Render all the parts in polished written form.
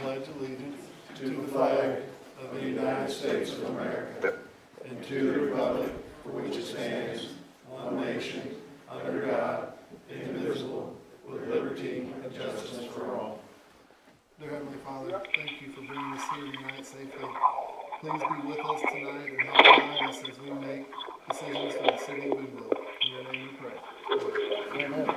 pledge allegiance to the flag of the United States of America and to the republic for which it stands, one nation, under God, indivisible, with liberty and justice for all. Dear Heavenly Father, thank you for bringing us here tonight safely. Please be with us tonight and help guide us as we make decisions for the city of Boonville. In your name we pray. Amen.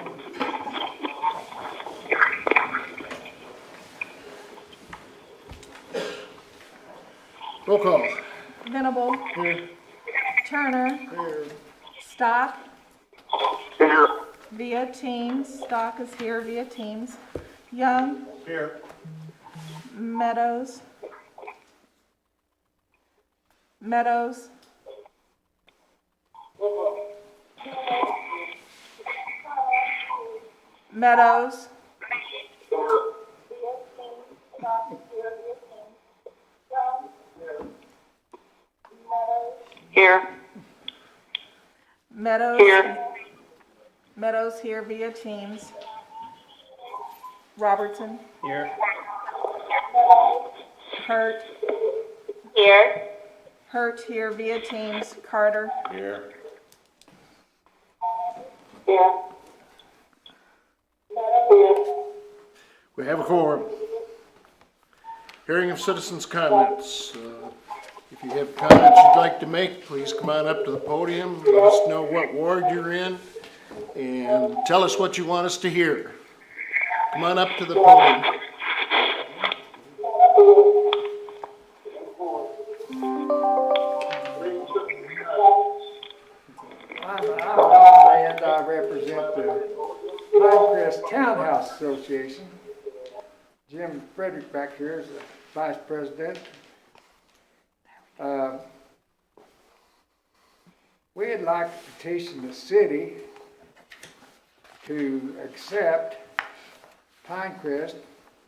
Roll call. Venable. Here. Turner. Here. Stock. Here. Via Teams. Stock is here via Teams. Young. Here. Meadows. Meadows. Meadows. Here. Meadows. Here. Meadows here via Teams. Robertson. Here. Hurt. Here. Hurt here via Teams. Carter. Here. Here. We have a quorum. Hearing of citizens' comments. If you have comments you'd like to make, please come on up to the podium. Let us know what ward you're in and tell us what you want us to hear. Come on up to the podium. I'm Don Land. I represent the Pinecrest Townhouse Association. Jim Frederick back here is the vice president. We'd like to petition the city to accept Pinecrest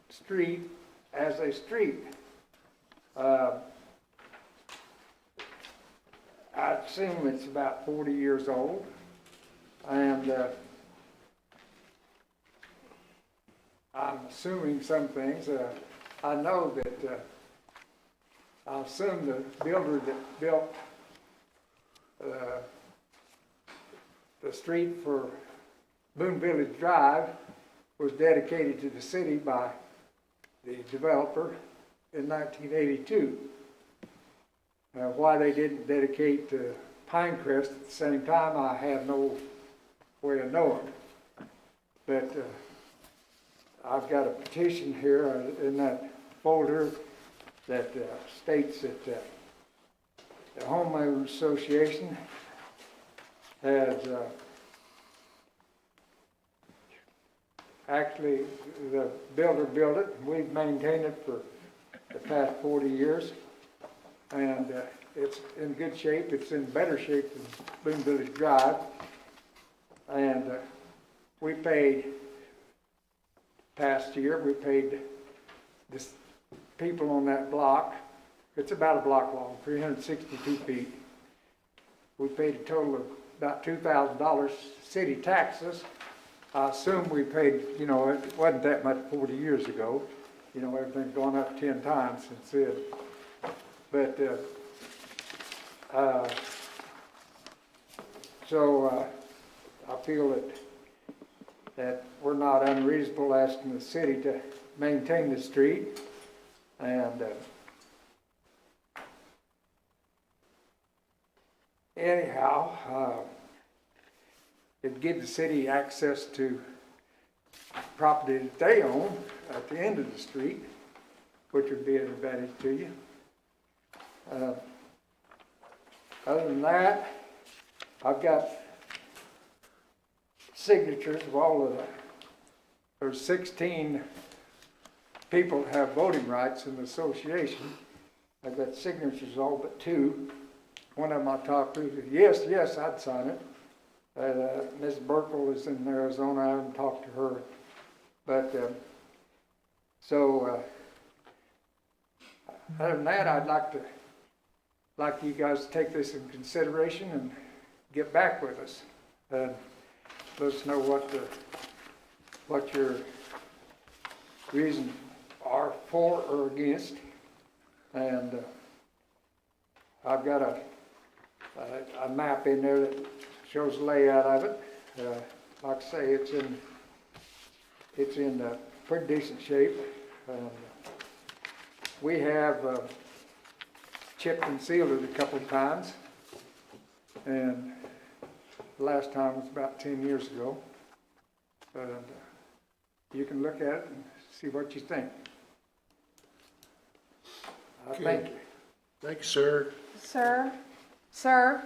Street as a street. I assume it's about 40 years old, and I'm assuming some things. I know that I assume the builder that built the street for Boone Village Drive was dedicated to the city by the developer in 1982. Why they didn't dedicate Pinecrest at the same time, I have no way of knowing. But I've got a petition here in that folder that states that the Homeowners Association has actually, the builder built it, and we've maintained it for the past 40 years. And it's in good shape. It's in better shape than Boone Village Drive. And we paid, past year, we paid this people on that block. It's about a block long, 362 feet. We paid a total of about $2,000 city taxes. I assume we paid, you know, it wasn't that much 40 years ago. You know, everything's gone up 10 times since then. But, I feel that we're not unreasonable asking the city to maintain the street. And anyhow, it'd give the city access to property that they own at the end of the street, which would be an advantage to you. Other than that, I've got signatures of all of there's 16 people that have voting rights in the association. I've got signatures all but 2. One of them I talked to said, yes, I'd sign it. Ms. Burkle is in Arizona. I haven't talked to her. But, other than that, I'd like you guys to take this in consideration and get back with us. Let us know what your reasons are for or against. And I've got a map in there that shows the layout of it. Like I say, it's in pretty decent shape. We have chipped and sealed it a couple of times, and the last time was about 10 years ago. And you can look at it and see what you think. Thank you. Thank you, sir. Sir,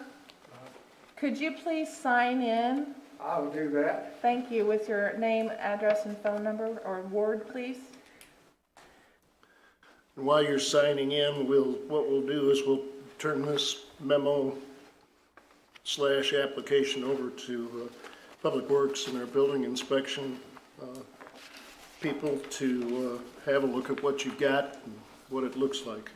could you please sign in? I'll do that. Thank you, with your name, address, and phone number, or ward, please. And while you're signing in, what we'll do is we'll turn this memo / application over to Public Works and our building inspection people to have a look at what you've got and what it looks like.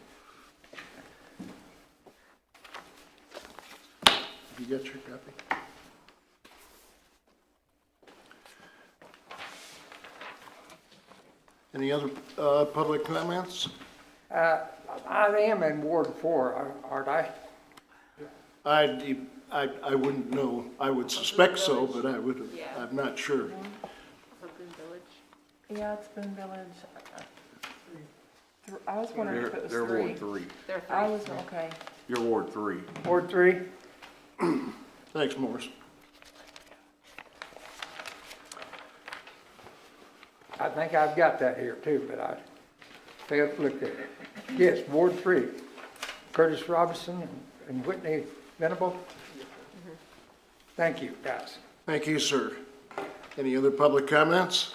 Have you got your copy? Any other public comments? I am in Ward 4, aren't I? I wouldn't know. I would suspect so, but I'm not sure. Yeah, it's been Village. I was wondering if it was They're three. Ward 3. I was, okay. You're Ward 3. Ward 3? Thanks, Morris. I think I've got that here too, but I failed to look at it. Yes, Ward 3. Curtis Robinson and Whitney Venable. Thank you, guys. Thank you, sir. Any other public comments?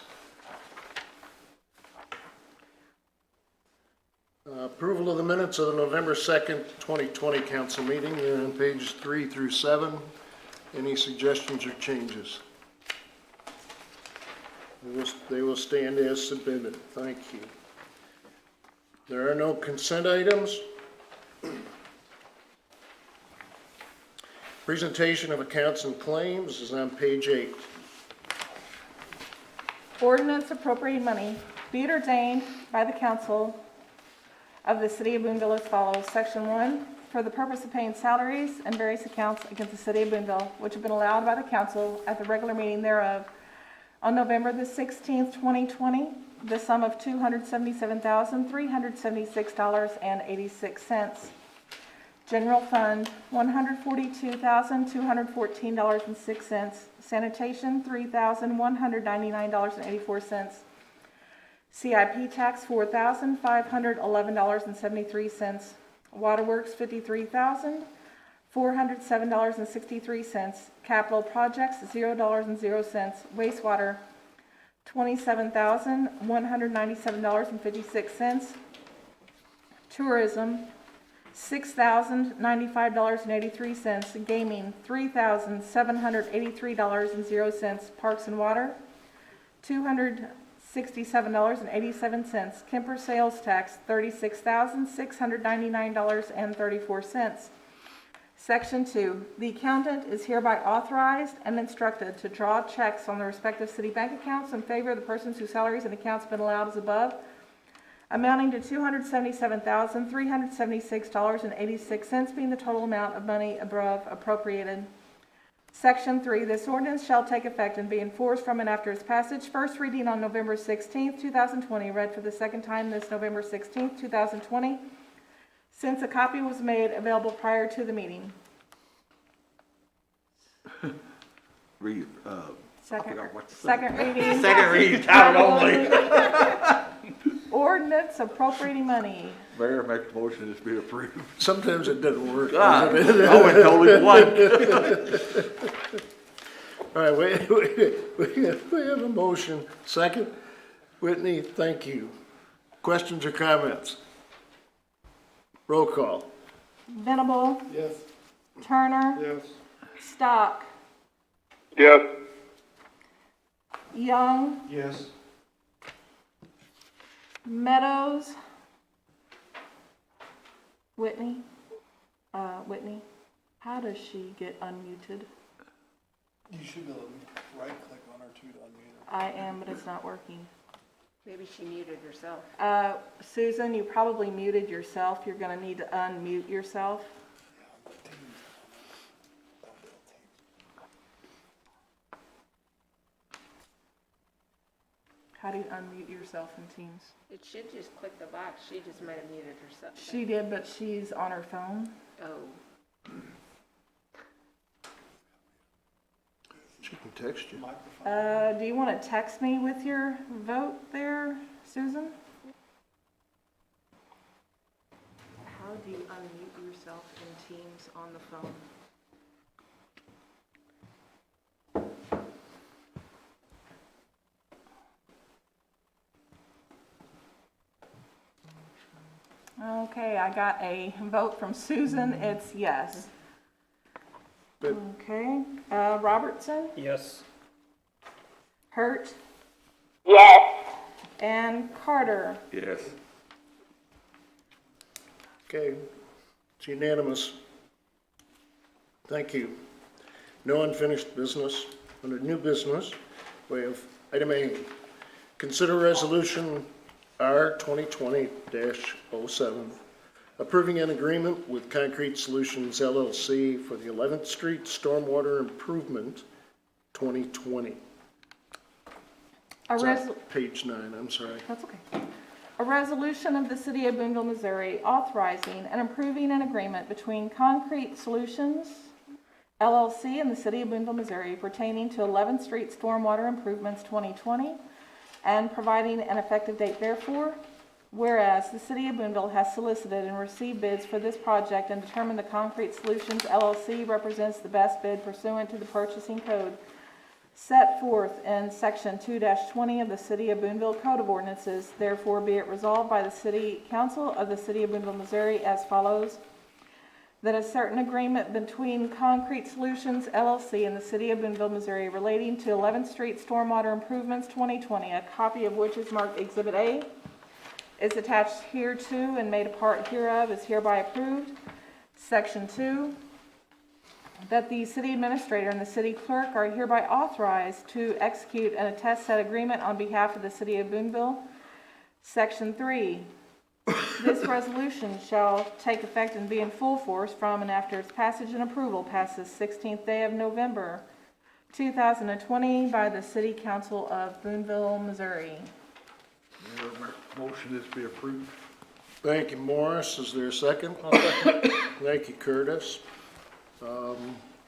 Approval of the minutes of the November 2nd, 2020 council meeting. They're on pages 3 through 7. Any suggestions or changes? They will stand as submitted. Thank you. There are no consent items. Presentation of accounts and claims is on page 8. Ordinance appropriating money be it ordained by the council of the City of Boonville as follows. Section 1, for the purpose of paying salaries and various accounts against the City of Boonville, which have been allowed by the council at the regular meeting thereof on November the 16th, 2020, the sum of $277,376.86. General Fund, $142,214.06. Sanitation, $3,199.84. CIP tax, $4,511.73. Waterworks, $53,407.63. Capital projects, $0.00. Wastewater, $27,197.56. Tourism, $6,095.83. Gaming, $3,783.00. Parks and Water, $267.87. Kemper sales tax, $36,699.34. Section 2, the accountant is hereby authorized and instructed to draw checks on the respective city bank accounts in favor of the persons whose salaries and accounts have been allowed as above, amounting to $277,376.86, being the total amount of money above appropriated. Section 3, this ordinance shall take effect and be enforced from and after its passage. First reading on November 16th, 2020, read for the second time this November 16th, 2020, since a copy was made available prior to the meeting. Read, Second what's the second reading. second reading, title only. Ordinance appropriating money. Mayor, make the motion this be approved. Sometimes it doesn't work. God, I went totally blank. All right, we have a motion. Second, Whitney, thank you. Questions or comments? Roll call. Venable, Yes. Turner, Yes. Stock, Yes. Young, Yes. Meadows, Whitney, how does she get unmuted? You should be able to right click on her to unmute her. I am, but it's not working. Maybe she muted herself. Susan, you probably muted yourself. You're gonna need to unmute yourself. How do you unmute yourself in Teams? It should just click the box. She just might have muted herself. She did, but she's on her phone. Oh. She can text you. Do you want to text me with your vote there, Susan? How do you unmute yourself in Teams on the phone? Okay, I got a vote from Susan. It's yes. Good. Okay, Robertson, Yes. Hurt, Yes. and Carter. Yes. Okay, it's unanimous. Thank you. No unfinished business. Under new business, we have item A, consider resolution R 2020-07, approving an agreement with Concrete Solutions LLC for the 11th Street Stormwater Improvement 2020. It's on page 9, I'm sorry. That's okay. A resolution of the City of Boonville, Missouri, authorizing and approving an agreement between Concrete Solutions LLC and the City of Boonville, Missouri pertaining to 11th Street Stormwater Improvements 2020 and providing an effective date therefore. Whereas the City of Boonville has solicited and received bids for this project and determined the Concrete Solutions LLC represents the best bid pursuant to the purchasing code set forth in Section 2-20 of the City of Boonville Code of Ordinances, therefore be it resolved by the City Council of the City of Boonville, Missouri as follows, that a certain agreement between Concrete Solutions LLC and the City of Boonville, Missouri relating to 11th Street Stormwater Improvements 2020, a copy of which is marked Exhibit A, is attached hereto and made a part hereof is hereby approved. Section 2, that the city administrator and the city clerk are hereby authorized to execute and attest said agreement on behalf of the City of Boonville. Section 3, this resolution shall take effect and be in full force from and after its passage and approval past the 16th day of November 2020 by the City Council of Boonville, Missouri. Motion is be approved. Thank you, Morris. Is there a second? Thank you, Curtis.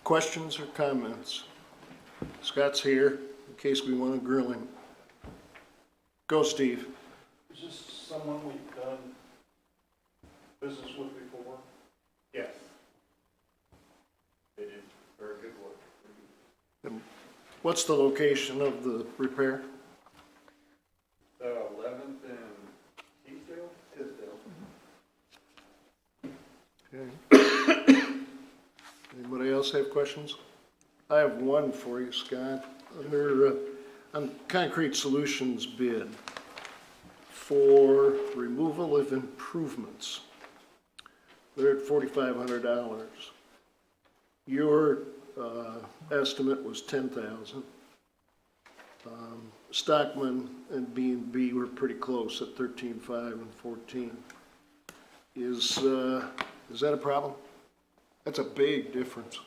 Questions or comments? Scott's here in case we want to grill him. Go, Steve. Is this someone we've done business with before? Yes. They did very good work. What's the location of the repair? The 11th and Tisdale? Okay. Anybody else have questions? I have one for you, Scott. Under on Concrete Solutions bid for removal of improvements, they're at $4,500. Your estimate was $10,000. Stockman and B&B were pretty close at $13,500 and $14,000. Is that a problem? That's a big difference.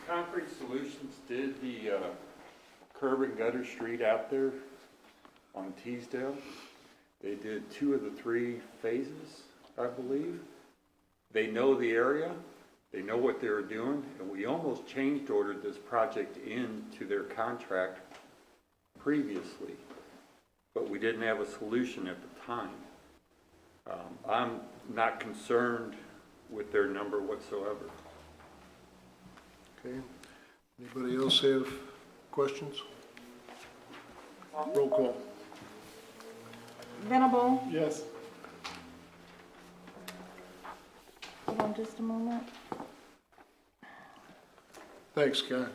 Concrete Solutions did the curb and gutter street out there on Teasdale. They did 2 of the 3 phases, I believe. They know the area, they know what they were doing, and we almost change ordered this project into their contract previously, but we didn't have a solution at the time. I'm not concerned with their number whatsoever. Okay. Anybody else have questions? Roll call. Venable, Yes. hold on just a moment. Thanks, Scott.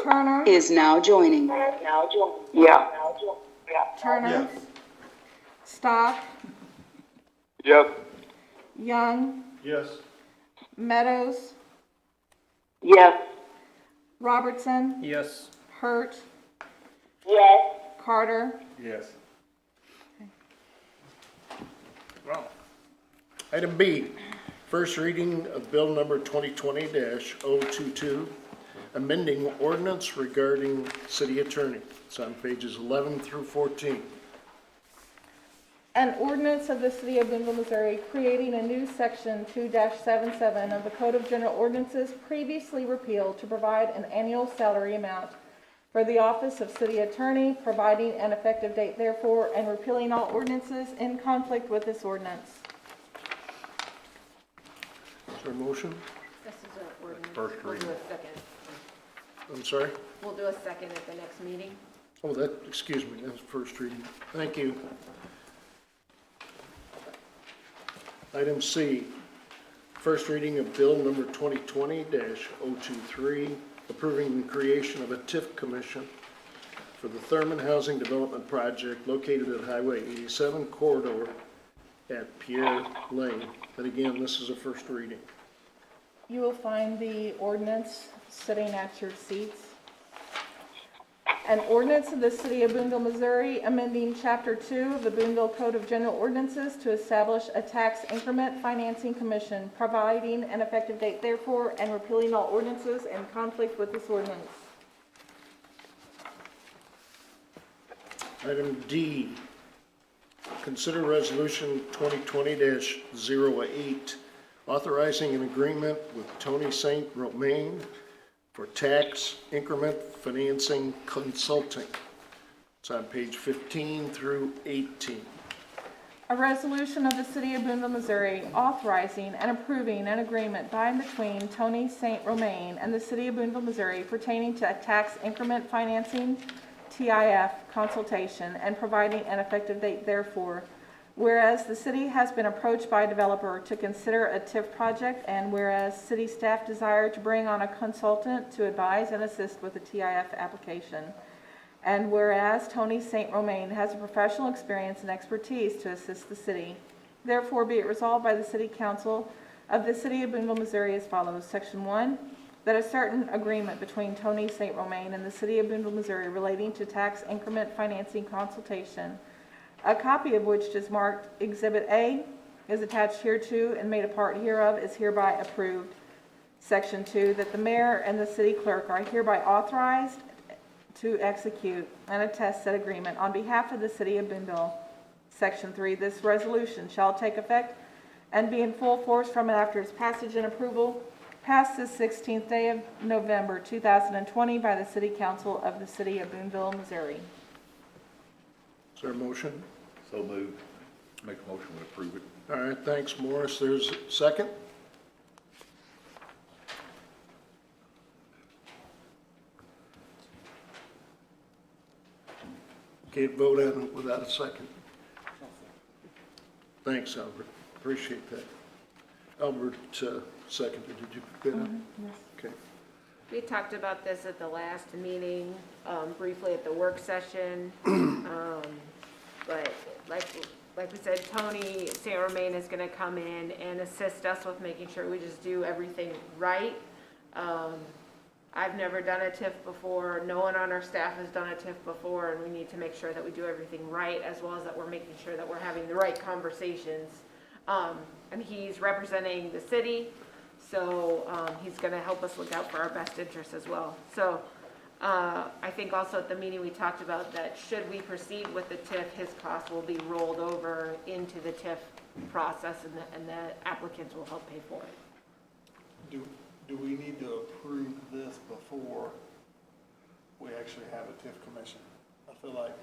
Turner, Is now joining. Yeah. Turner, Stock, Yes. Young, Yes. Meadows, Yes. Robertson, Yes. Hurt, Yes. Carter. Yes. Well, item B, first reading of bill number 2020-022, amending ordinance regarding city attorney. It's on pages 11 through 14. An ordinance of the City of Boonville, Missouri, creating a new section 2-77 of the Code of General Ordinances previously repealed to provide an annual salary amount for the office of city attorney, providing an effective date therefore, and repealing all ordinances in conflict with this ordinance. Is there a motion? This is an ordinance. First We'll do reading. a second. I'm sorry? We'll do a second at the next meeting. Oh, excuse me, that's first reading. Thank you. Item C, first reading of bill number 2020-023, approving the creation of a TIF commission for the Thurman Housing Development Project located at Highway 87 corridor at Pierre Lane. But again, this is a first reading. You will find the ordinance sitting at your seats. An ordinance of the City of Boonville, Missouri, amending Chapter 2 of the Boonville Code of General Ordinances to establish a tax increment financing commission, providing an effective date therefore, and repealing all ordinances in conflict with this ordinance. Item D, consider resolution 2020-08, authorizing an agreement with Tony St. Romain for tax increment financing consulting. It's on page 15 through 18. A resolution of the City of Boonville, Missouri, authorizing and approving an agreement by and between Tony St. Romain and the City of Boonville, Missouri pertaining to a tax increment financing TIF consultation and providing an effective date therefore. Whereas the city has been approached by a developer to consider a TIF project, and whereas city staff desire to bring on a consultant to advise and assist with the TIF application, and whereas Tony St. Romain has a professional experience and expertise to assist the city, therefore be it resolved by the City Council of the City of Boonville, Missouri as follows. Section 1, that a certain agreement between Tony St. Romain and the City of Boonville, Missouri relating to tax increment financing consultation, a copy of which is marked Exhibit A, is attached hereto and made a part hereof, is hereby approved. Section 2, that the mayor and the city clerk are hereby authorized to execute and attest said agreement on behalf of the City of Boonville. Section 3, this resolution shall take effect and be in full force from and after its passage and approval past the 16th day of November 2020 by the City Council of the City of Boonville, Missouri. Is there a motion? So moved. Make a motion to approve it. All right, thanks, Morris. There's a second? Can't vote on it without a second. Thanks, Albert. Appreciate that. Albert seconded. Did you get it? Okay. We talked about this at the last meeting, briefly at the work session. But like we said, Tony St. Romain is gonna come in and assist us with making sure we just do everything right. I've never done a TIF before, no one on our staff has done a TIF before, and we need to make sure that we do everything right, as well as that we're making sure that we're having the right conversations. And he's representing the city, so he's gonna help us look out for our best interests as well. So I think also at the meeting we talked about that should we proceed with the TIF, his costs will be rolled over into the TIF process, and the applicants will help pay for it. Do we need to approve this before we actually have a TIF commission? I feel like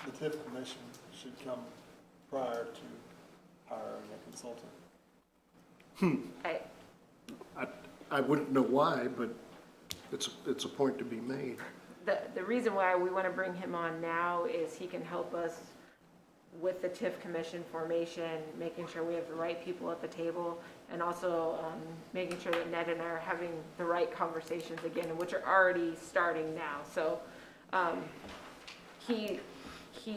the TIF commission should come prior to hiring a consultant. I wouldn't know why, but it's a point to be made. The reason why we want to bring him on now is he can help us with the TIF commission formation, making sure we have the right people at the table, and also making sure that Ned and I are having the right conversations again, which are already starting now. So he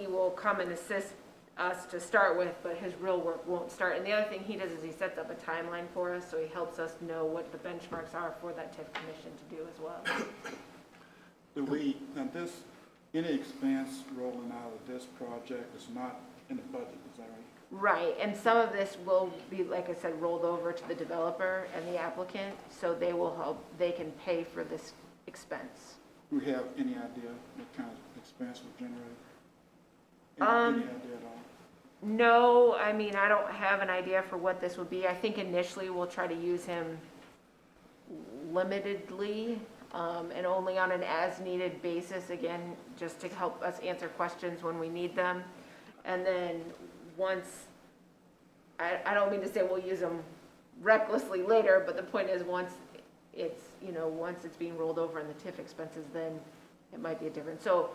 will come and assist us to start with, but his real work won't start. And the other thing he does is he sets up a timeline for us, so he helps us know what the benchmarks are for that TIF commission to do as well. Do we, now this, any expense rolling out of this project is not in the budget, is that right? Right, and some of this will be, like I said, rolled over to the developer and the applicant, so they will help, they can pay for this expense. Do we have any idea what kind of expense would generate? Any idea at all? No, I mean, I don't have an idea for what this would be. I think initially we'll try to use him limitedly, and only on an as-needed basis, again, just to help us answer questions when we need them. And then once, I don't mean to say we'll use them recklessly later, but the point is once it's, once it's being rolled over in the TIF expenses, then it might be a difference. So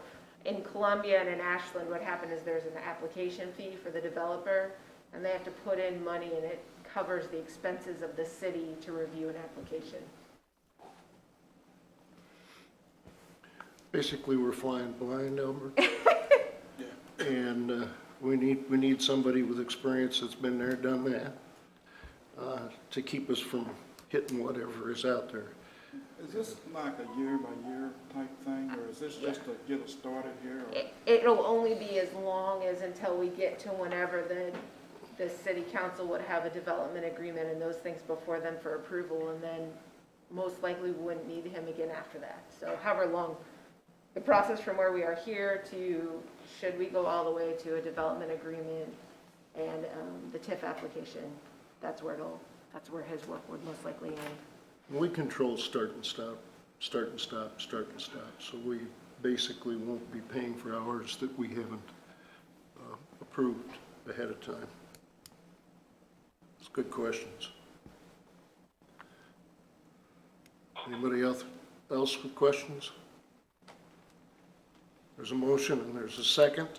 in Columbia and in Ashland, what happened is there's an application fee for the developer, and they have to put in money, and it covers the expenses of the city to review an application. Basically, we're flying blind, Albert. And we need somebody with experience that's been there, done that, to keep us from hitting whatever is out there. Is this like a year-by-year type thing, or is this just to get us started here? Or? It'll only be as long as until we get to whenever the city council would have a development agreement and those things before them for approval, and then most likely we wouldn't need him again after that. So however long, the process from where we are here to, should we go all the way to a development agreement and the TIF application, that's where his work would most likely end. We control start and stop, start and stop, start and stop. So we basically won't be paying for hours that we haven't approved ahead of time. It's good questions. Anybody else with questions? There's a motion and there's a second.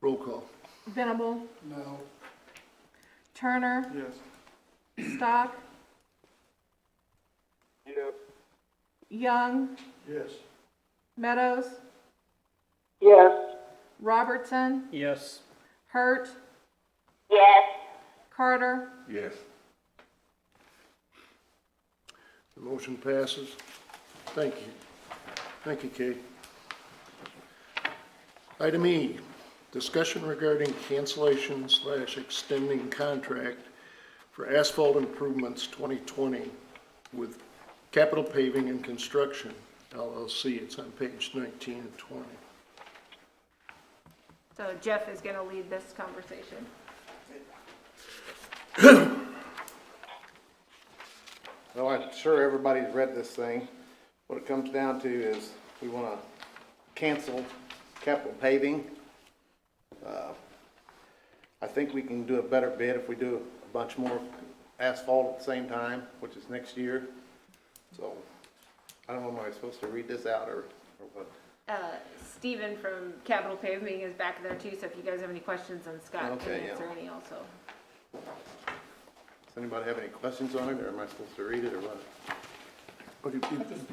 Roll call. Venable, No. Turner, Yes. Stock, Yes. Young, Yes. Meadows, Yes. Robertson, Yes. Hurt, Yes. Carter. Yes. The motion passes. Thank you. Thank you, Kate. Item E, discussion regarding cancellation/extending contract for asphalt improvements 2020 with Capital Paving and Construction, LLC. It's on page 19 and 20. So Jeff is gonna lead this conversation. Well, I'm sure everybody's read this thing. What it comes down to is we want to cancel capital paving. I think we can do a better bid if we do a bunch more asphalt at the same time, which is next year. So, I don't know, am I supposed to read this out or what? Stephen from Capital Paving is back there too, so if you guys have any questions, then Scott can Okay, yeah. answer any also. Does anybody have any questions on it, or am I supposed to read it, or what? But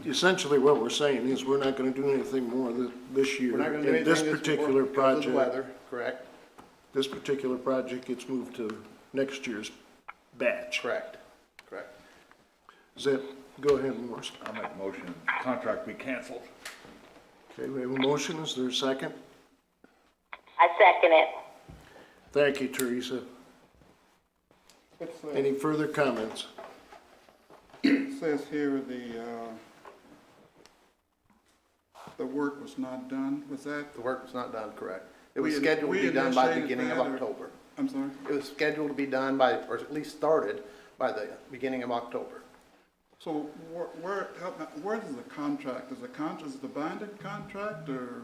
essentially what we're saying is we're not going to do anything more this year. We're not going to do And anything this particular because of the project, weather, correct? this particular project gets moved to next year's batch. Correct, correct. Is that, go ahead, Morris. I'll make a motion, contract be canceled. Okay, we have a motion. Is there a second? I second it. Thank you, Teresa. It Any further comments? says here the work was not done. Was that? The work was not done, correct. It was We- scheduled to we be done by the initiated beginning of that, or- October. I'm sorry? It was scheduled to be done by, or at least started by the beginning of October. So where does the contract, is the binding contract, or?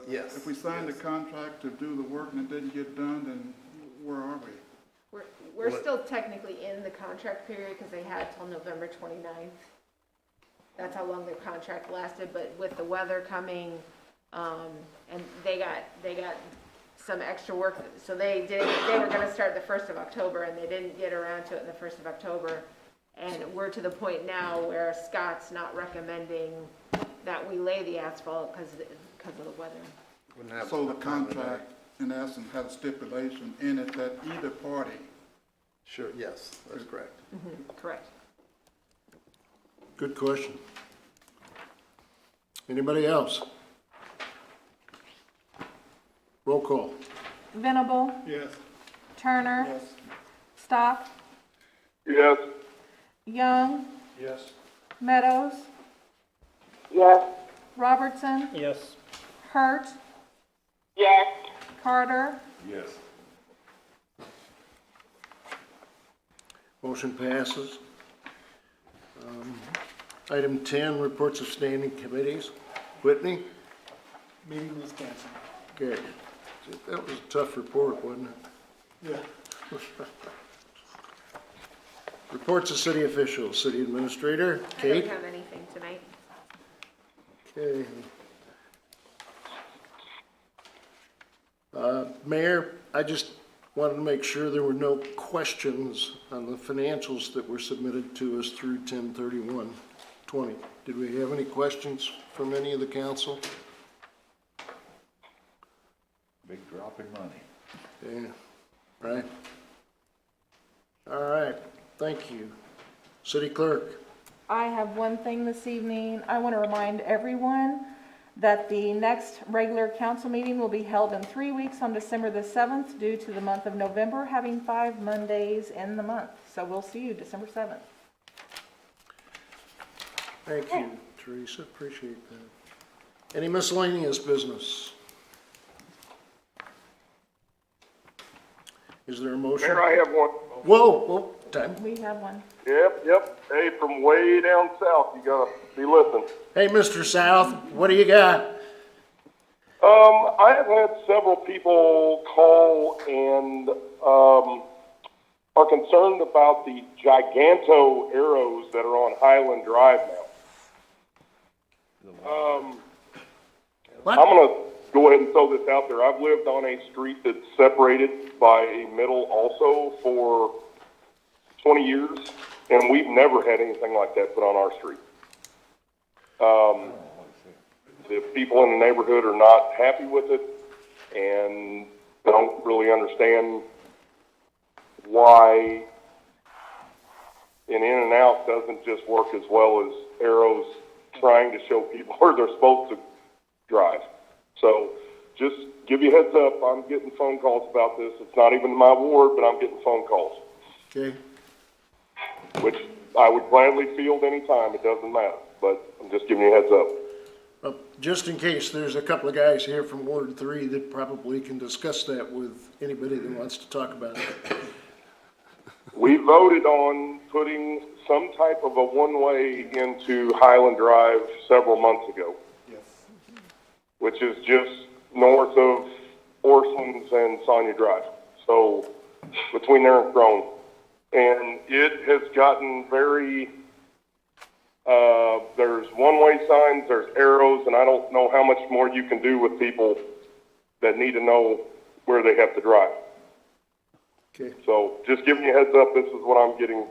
Yes, If we signed a yes. contract to do the work and it didn't get done, then where are we? We're still technically in the contract period because they had till November 29th. That's how long their contract lasted, but with the weather coming, and they got some extra work, so they were gonna start the 1st of October, and they didn't get around to it the 1st of October. And we're to the point now where Scott's not recommending that we lay the asphalt because of the weather. Wouldn't have So the a time limit. contract, in essence, has a stipulation in it that either party, Sure, yes, that's correct. Correct. Good question. Anybody else? Roll call. Venable, yes. Turner, Yes. Stock, Yes. Young, Yes. Meadows, Yes. Robertson, Yes. Hurt, Yes. Carter, Yes. Motion passes. Item 10, reports of standing committees. Whitney? Meeting was canceled. Okay. That was a tough report, wasn't it? Yeah. Reports of city officials, city administrator, I Kate? don't have anything tonight. Okay. Mayor, I just wanted to make sure there were no questions on the financials that were submitted to us through 10/31/20. Did we have any questions from any of the council? Big drop in money. Yeah, right. All right, thank you. City clerk? I have one thing this evening. I want to remind everyone that the next regular council meeting will be held in 3 weeks on December the 7th due to the month of November having 5 Mondays in the month. So we'll see you December 7th. Thank you, Teresa, appreciate that. Any miscellaneous business? Is there a motion? Mayor, I have one. Whoa, time. We have one. Yep. Hey, from way down south, you gotta be listening. Hey, Mr. South, what do you got? I have had several people call and, are concerned about the giganto arrows that are on Highland Drive now. What? I'm gonna go ahead and throw this out there. I've lived on a street that's separated by a middle also for 20 years, and we've never had anything like that put on our street. The people in the neighborhood are not happy with it and don't really understand why an in and out doesn't just work as well as arrows trying to show people where they're supposed to drive. So just give you a heads up, I'm getting phone calls about this. It's not even my ward, but I'm getting phone calls, Okay, which I would gladly field anytime. It doesn't matter, but I'm just giving you a heads up. well, just in case, there's a couple of guys here from Ward 3 that probably can discuss that with anybody that wants to talk about it. We voted on putting some type of a one-way into Highland Drive several months ago. Yes. Which is just north of Orson's and Sonia Drive. So between there and Crone. And it has gotten very, there's one-way signs, there's arrows, and I don't know how much more you can do with people that need to know where they have to drive. Okay, So just giving you a heads up, this is what I'm getting.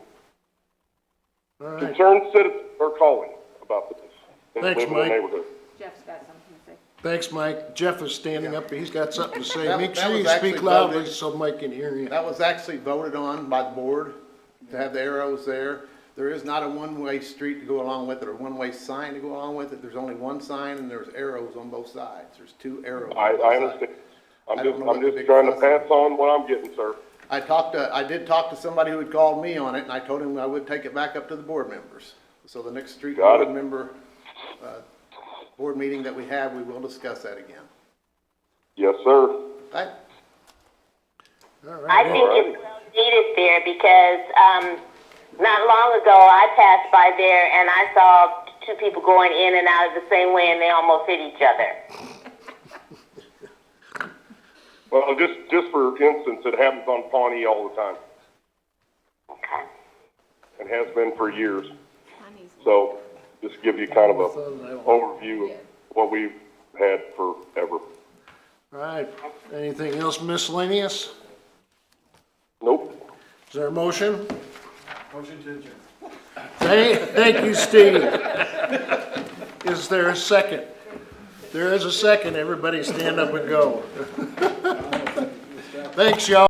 all right. Concerned citizens are calling about this. And Thanks, live in the Mike. neighborhood. Jeff's got something to say. Than's Mike. Jeff is standing up, he's got something to say. That- Make that sure was you actually speak loudly voted. so Mike can hear you. That was actually voted on by the board to have the arrows there. There is not a one-way street to go along with it or one-way sign to go along with it. There's only one sign and there's arrows on both sides. There's 2 arrows. I on both sides. understand. I don't know what I'm the just big trying to fuss is. pass on what I'm getting, sir. I did talk to somebody who had called me on it, and I told him I would take it back up to the board members. So the next street Got board it. member, board meeting that we have, we will discuss that again. Yes, sir. Right? All I right. think it's well needed there because, not long ago, I passed by there and I saw 2 people going in and out of the same way and they almost hit each other. Well, just for instance, it happens on Pawnee all the time. Okay. And has been for years. Honey's- So just to give you kind of a overview of what we've had forever. All right, anything else miscellaneous? Nope. Is there a motion? Motion to adjourn. Thank you, Steve. Is there a second? There is a second. Everybody stand up and go. Thanks, y'all.